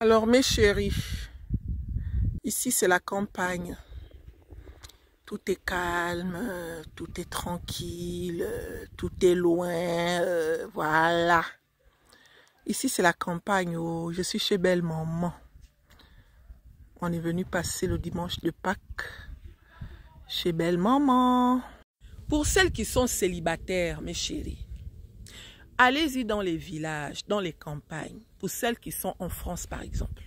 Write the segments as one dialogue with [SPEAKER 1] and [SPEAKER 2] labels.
[SPEAKER 1] Alors mes chéris, ici c'est la campagne. Tout est calme, tout est tranquille, tout est loin, voilà. Ici c'est la campagne, oh, je suis chez Belle Maman. On est venu passer le dimanche de Pâques chez Belle Maman. Pour celles qui sont célibataires, mes chéris, allez-y dans les villages, dans les campagnes, pour celles qui sont en France par exemple.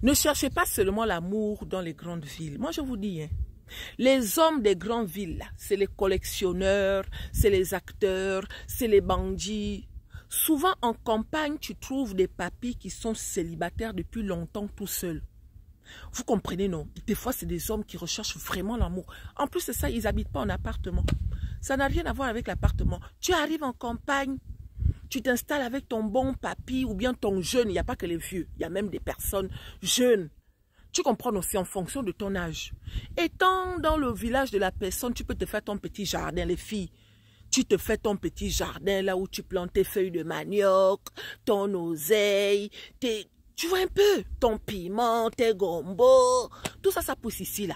[SPEAKER 1] Ne cherchez pas seulement l'amour dans les grandes villes. Moi je vous dis, hein, les hommes des grandes villes, c'est les collectionneurs, c'est les acteurs, c'est les bandits. Souvent en campagne, tu trouves des papis qui sont célibataires depuis longtemps tout seuls. Vous comprenez, non? Des fois, c'est des hommes qui recherchent vraiment l'amour. En plus de ça, ils n'habitent pas en appartement. Ça n'a rien à voir avec l'appartement. Tu arrives en campagne, tu t'installes avec ton bon papy ou bien ton jeune. Il n'y a pas que les vieux, il y a même des personnes jeunes. Tu comprends aussi en fonction de ton âge. Étant dans le village de la personne, tu peux te faire ton petit jardin, les filles. Tu te fais ton petit jardin là où tu plantes tes feuilles de manioc, ton oseille, tu vois un peu, ton piment, tes gombo, tout ça, ça pousse ici là.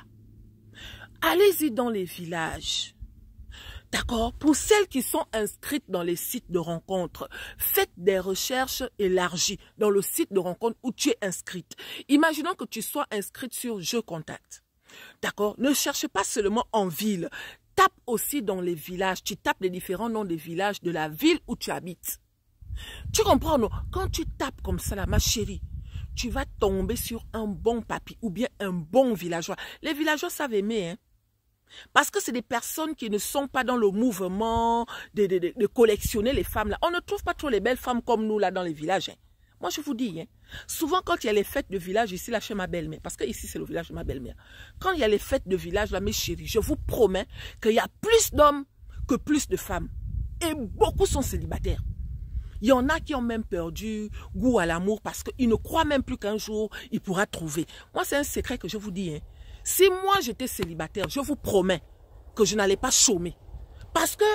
[SPEAKER 1] Allez-y dans les villages. D'accord? Pour celles qui sont inscrites dans les sites de rencontres, faites des recherches élargies dans le site de rencontre où tu es inscrite. Imaginons que tu sois inscrite sur Je contacte. D'accord? Ne cherche pas seulement en ville. Tape aussi dans les villages. Tu tapes les différents noms des villages de la ville où tu habites. Tu comprends, non? Quand tu tapes comme ça là, ma chérie, tu vas tomber sur un bon papy ou bien un bon villageois. Les villageois savent aimer, hein? Parce que c'est des personnes qui ne sont pas dans le mouvement de collectionner les femmes là. On ne trouve pas trop les belles femmes comme nous là dans les villages. Hein. Moi je vous dis, hein, souvent quand il y a les fêtes de village ici là chez ma belle-mère, parce que ici c'est le village de ma belle-mère. Quand il y a les fêtes de village là, mes chéris, je vous promets qu'il y a plus d'hommes que plus de femmes. Et beaucoup sont célibataires. Il y en a qui ont même perdu goût à l'amour parce qu'ils ne croient même plus qu'un jour il pourra trouver. Moi c'est un secret que je vous dis, hein. Si moi j'étais célibataire, je vous promets que je n'allais pas chômer. Parce que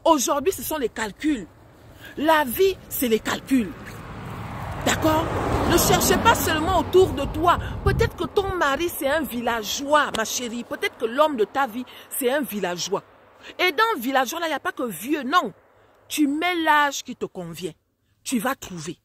[SPEAKER 1] aujourd'hui, ce sont les calculs. La vie, c'est les calculs. D'accord? Ne cherchez pas seulement autour de toi. Peut-être que ton mari, c'est un villageois, ma chérie. Peut-être que l'homme de ta vie, c'est un villageois. Et dans le villageois, là, il n'y a pas que vieux, non. Tu mets l'âge qui te convient. Tu vas trouver.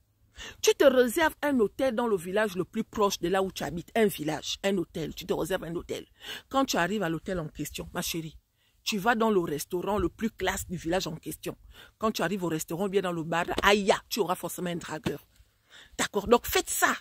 [SPEAKER 1] Tu te réserves un hôtel dans le village le plus proche de là où tu habites. Un village, un hôtel. Tu te réserves un hôtel. Quand tu arrives à l'hôtel en question, ma chérie, tu vas dans le restaurant le plus classe du village en question. Quand tu arrives au restaurant, bien dans le bar, aïe, tu auras forcément un dragueur. D'accord? Donc faites ça.